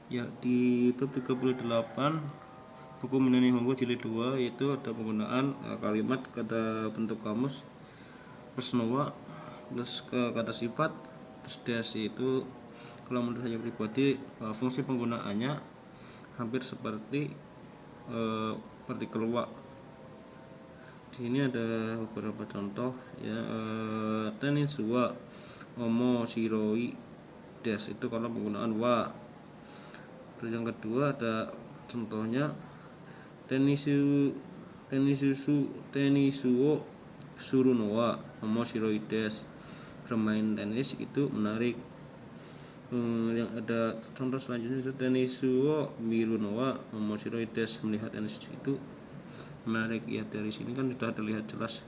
Ya, di bab 38 buku Minani Nihongo jilid 2 yaitu ada penggunaan kalimat kata bentuk kamus plus nowa plus kata sifat plus dash. Itu kalau menurut saya pribadi fungsi penggunaannya hampir seperti partikel wa. Di sini ada beberapa contoh ya. Teniswa omo shiroi dash itu kalau penggunaan wa. Terus yang kedua ada contohnya tenisuo surunowa omo shiroi dash, bermain tenis itu menarik. Yang ada contoh selanjutnya itu tenisuo mirunowa omo shiroi dash, melihat tenis itu menarik. Ya, dari sini kan sudah terlihat jelas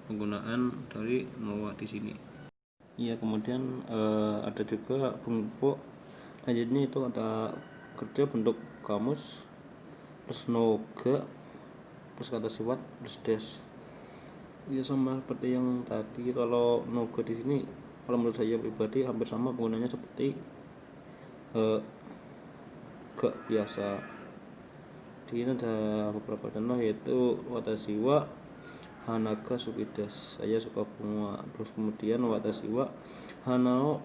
penggunaan dari nowa di sini. Ya, kemudian ada juga bentuk lanjutnya itu kata kerja bentuk kamus plus noga plus kata sifat plus dash. Ya, sama seperti yang tadi. Kalau noga di sini kalau menurut saya pribadi hampir sama penggunanya seperti gak biasa. Di sini ada beberapa contoh yaitu watashi wa hanaga suki dash, saya suka bunga. Terus kemudian watashi wa hanao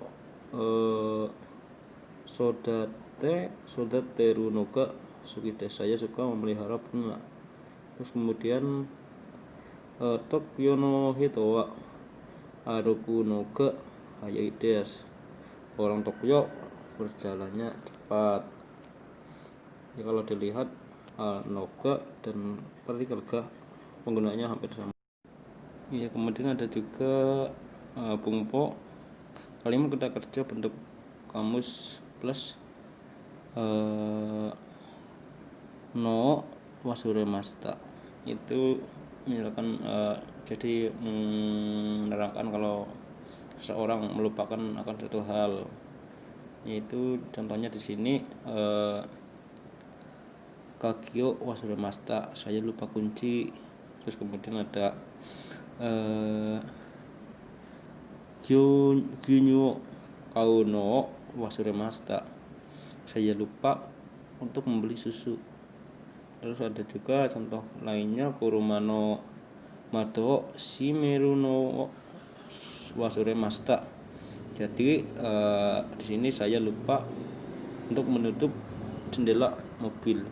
sodateru noga suki dash, saya suka memelihara bunga. Terus kemudian Tokyo no hito wa aruku noga hayai dash, orang Tokyo berjalannya cepat. Ya, kalau dilihat noga dan partikel ga penggunaannya hampir sama. Ya, kemudian ada juga bungpo kalimat kata kerja bentuk kamus plus no wasuremasta. Itu misalkan jadi menerangkan kalau seseorang melupakan akan suatu hal. Yaitu contohnya di sini kagyo wasuremasta, saya lupa kunci. Terus kemudian ada gyunyo kauno wasuremasta, saya lupa untuk membeli susu. Terus ada juga contoh lainnya kurumano mado shimeru no wasuremasta, jadi di sini saya lupa untuk menutup jendela mobil.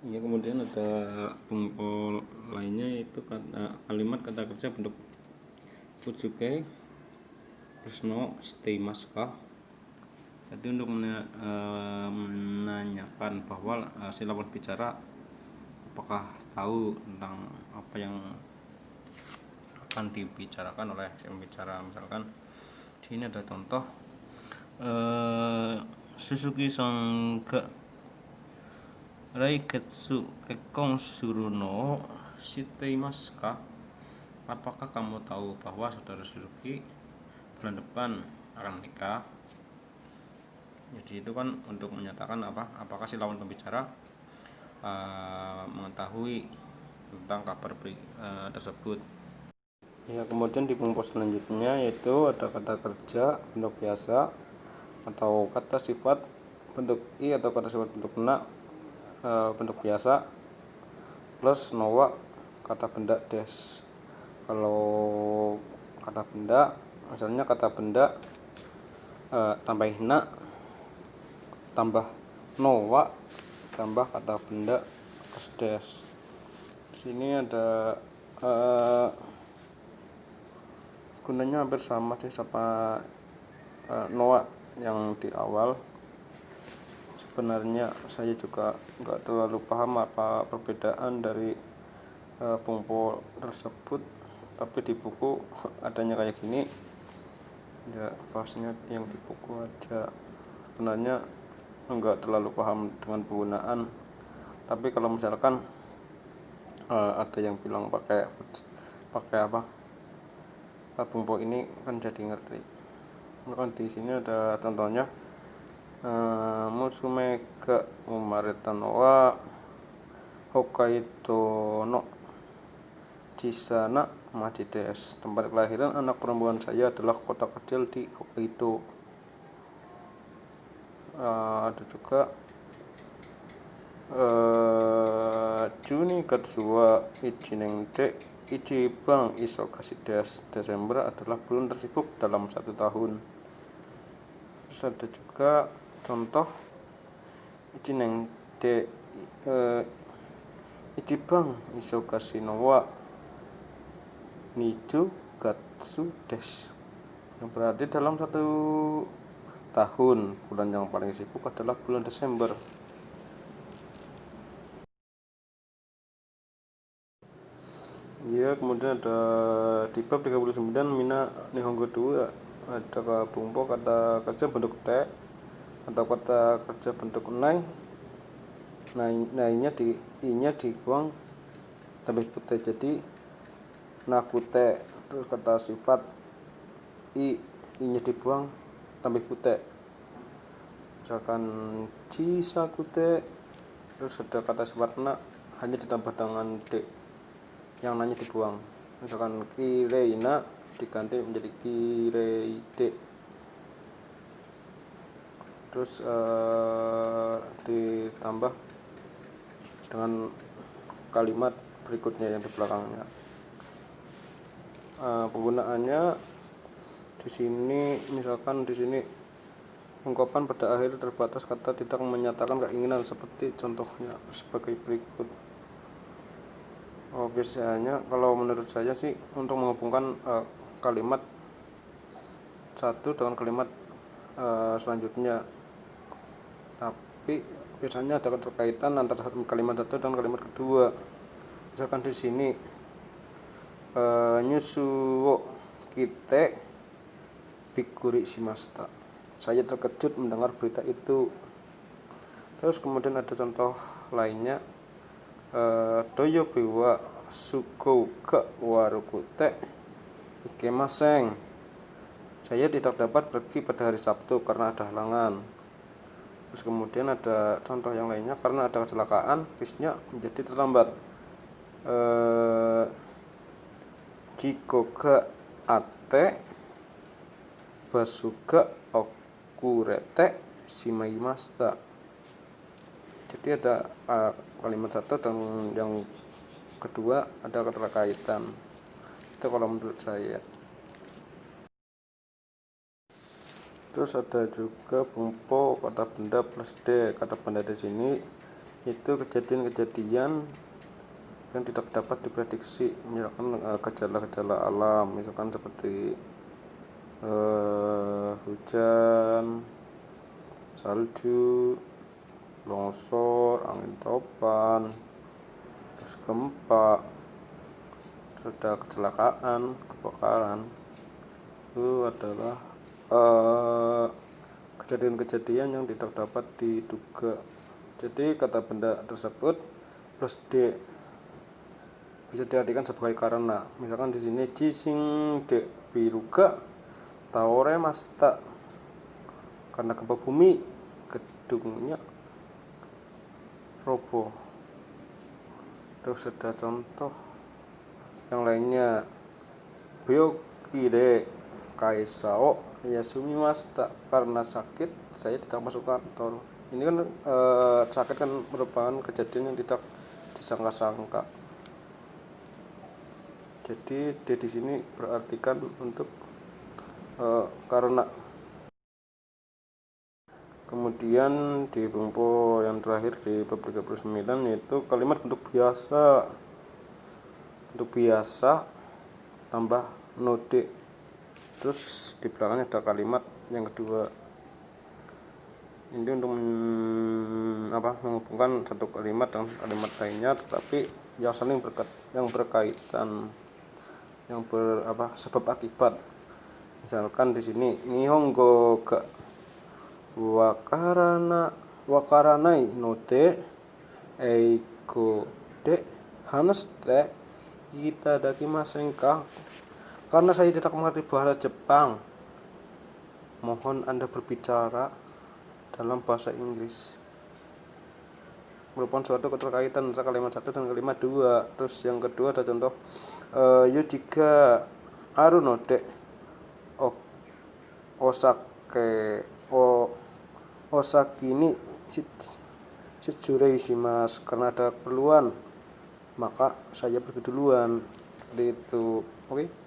Ya, kemudian ada bungkol lainnya yaitu kalimat kata kerja bentuk futsuke plus no shiteimasu. Jadi untuk menanyakan bahwa si lawan bicara apakah tahu tentang apa yang akan dibicarakan oleh si pembicara. Misalkan di sini ada contoh Suzuki Sangga Raiketsu Kekkon Suru no Shiteimasu ka, apakah kamu tahu bahwa saudara Suzuki bulan depan akan menikah. Jadi itu kan untuk menyatakan apakah si lawan pembicara mengetahui tentang kabar tersebut. Ya, kemudian di bungkus selanjutnya yaitu ada kata kerja bentuk biasa atau kata sifat bentuk i atau kata sifat bentuk na bentuk biasa plus nowa kata benda dash. Kalau kata benda, misalnya kata benda tambah na tambah nowa tambah kata benda plus dash. Di sini ada gunanya hampir sama sih sama nowa yang di awal. Sebenarnya saya juga nggak terlalu paham apa perbedaan dari bungpo tersebut, tapi di buku adanya kayak gini ya, bahasnya yang di buku aja. Sebenarnya nggak terlalu paham dengan penggunaan, tapi kalau misalkan ada yang bilang pakai bungpo ini kan jadi ngerti. Kan di sini ada contohnya musume ga umareta no wa Hokkaido no chisana machi desu, tempat kelahiran anak perempuan saya adalah kota kecil di Hokkaido. Ada juga Juni Katsuwa Ichineng de Ichibang Isokashi Desember adalah bulan tersibuk dalam 1 tahun. Terus ada juga contoh Ichineng de Ichibang Isokashi no wa Niju Gatsu des, yang berarti dalam 1 tahun bulan yang paling sibuk adalah bulan Desember. Ya, kemudian ada di bab 39 Mina Nihongo 2 ada bumpo kata kerja bentuk te atau kata kerja bentuk nai. Nainya di i-nya dibuang tambah kute, jadi nakute. Terus kata sifat i-nya dibuang tambah kute, misalkan chisakute. Terus ada kata sifat na hanya ditambah dengan de, yang nanya dibuang, misalkan kireina diganti menjadi kireide. Terus ditambah dengan kalimat berikutnya yang di belakangnya. Penggunaannya di sini, misalkan di sini ungkapan pada akhir terbatas kata tidak menyatakan keinginan, seperti contohnya sebagai berikut. Biasanya kalau menurut saya sih untuk menghubungkan kalimat satu dengan kalimat selanjutnya, tapi biasanya ada keterkaitan antara kalimat satu dan kalimat kedua. Misalkan di sini nyusuo kite bikuri shimashita, saya terkejut mendengar berita itu. Terus kemudian ada contoh lainnya, doyobi wa sukou ga warukute ikemaseng, saya tidak dapat pergi pada hari Sabtu karena ada halangan. Terus kemudian ada contoh yang lainnya, karena ada kecelakaan bisnya menjadi terlambat. Jiko ga ate basuga okurete shimaimashita, jadi ada kalimat satu dan yang kedua ada keterkaitan. Itu kalau menurut saya. Terus ada juga bumpo kata benda plus d. Kata benda di sini itu kejadian-kejadian yang tidak dapat diprediksi, misalkan gejala-gejala alam, misalkan seperti hujan, salju, longsor, angin topan, terus gempa, terus ada kecelakaan, kebakaran. Itu adalah kejadian-kejadian yang tidak dapat diduga. Jadi kata benda tersebut plus d bisa diartikan sebagai karena. Misalkan di sini jising de biruga taore masta, karena gempa bumi gedungnya roboh. Terus ada contoh yang lainnya, byoki de kaisao yasumi masta, karena sakit saya tidak masuk kantor. Ini kan sakit kan merupakan kejadian yang tidak disangka-sangka. Jadi di sini berartikan untuk karena. Kemudian di bumpo yang terakhir di bab 39 yaitu kalimat bentuk biasa. Bentuk biasa tambah node. Terus di belakangnya ada kalimat yang kedua. Ini untuk menghubungkan satu kalimat dengan kalimat lainnya, tetapi yang saling berkaitan, yang sebab akibat. Misalkan di sini Nihongo ga wakaranai no de eiko de hanashite itadakimasen ka, karena saya tidak mengerti bahasa Jepang, mohon Anda berbicara dalam bahasa Inggris. Merupakan suatu keterkaitan antara kalimat satu dan kalimat dua. Terus yang kedua ada contoh yujiga aru no de osake Osaki ni Shitsurei Shimasu, karena ada keperluan maka saya pergi duluan, seperti itu. Oke.